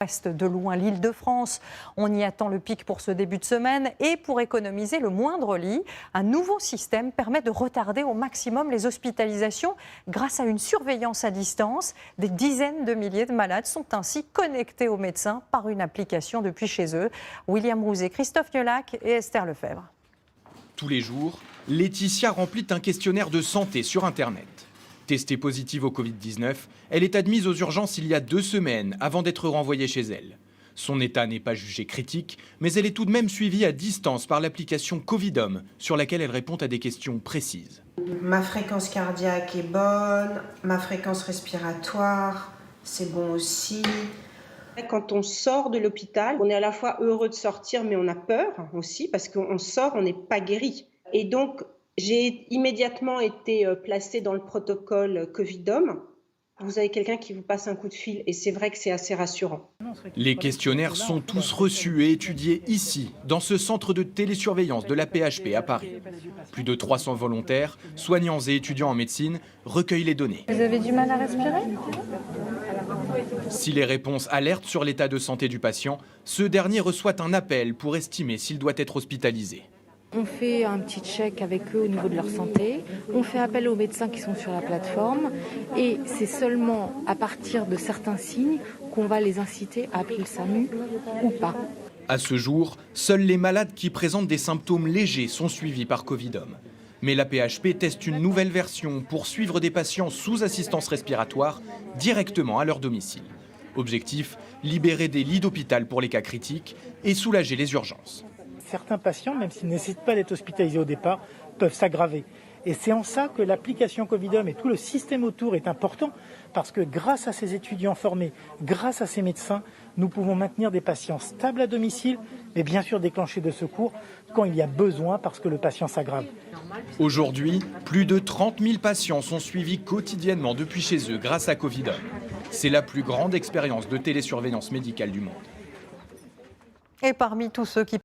Reste de loin l'Île-de-France. On y attend le pic pour ce début de semaine et pour économiser le moindre lit, un nouveau système permet de retarder au maximum les hospitalisations grâce à une surveillance à distance. Des dizaines de milliers de malades sont ainsi connectés aux médecins par une application depuis chez eux. William Rouzet, Christophe Niolac et Esther Lefebvre. Tous les jours, Laetitia remplit un questionnaire de santé sur Internet. Testée positive au Covid-19, elle est admise aux urgences il y a 2 semaines avant d'être renvoyée chez elle. Son état n'est pas jugé critique, mais elle est tout de même suivie à distance par l'application Covidom, sur laquelle elle répond à des questions précises. Ma fréquence cardiaque est bonne, ma fréquence respiratoire, c'est bon aussi. Quand on sort de l'hôpital, on est à la fois heureux de sortir, mais on a peur aussi, parce qu'on sort, on n'est pas guéri. Et donc, j'ai immédiatement été placée dans le protocole Covidom. Vous avez quelqu'un qui vous passe un coup de fil et c'est vrai que c'est assez rassurant. Les questionnaires sont tous reçus et étudiés ici, dans ce centre de télésurveillance de la PHP à Paris. Plus de 300 volontaires, soignants et étudiants en médecine recueillent les données. Vous avez du mal à respirer ? Si les réponses alertent sur l'état de santé du patient, ce dernier reçoit un appel pour estimer s'il doit être hospitalisé. On fait un petit check avec eux au niveau de leur santé, on fait appel aux médecins qui sont sur la plateforme et c'est seulement à partir de certains signes qu'on va les inciter à appeler le SAMU ou pas. À ce jour, seuls les malades qui présentent des symptômes légers sont suivis par Covidom. Mais la PHP teste une nouvelle version pour suivre des patients sous assistance respiratoire directement à leur domicile. Objectif, libérer des lits d'hôpital pour les cas critiques et soulager les urgences. Certains patients, même s'ils ne nécessitent pas d'être hospitalisés au départ, peuvent s'aggraver. Et c'est en ça que l'application Covidom et tout le système autour est important, parce que grâce à ces étudiants formés, grâce à ces médecins, nous pouvons maintenir des patients stables à domicile, mais bien sûr déclencher de secours quand il y a besoin, parce que le patient s'aggrave. Aujourd'hui, plus de 30 000 patients sont suivis quotidiennement depuis chez eux grâce à Covidom. C'est la plus grande expérience de télésurveillance médicale du monde. Et parmi tous ceux qui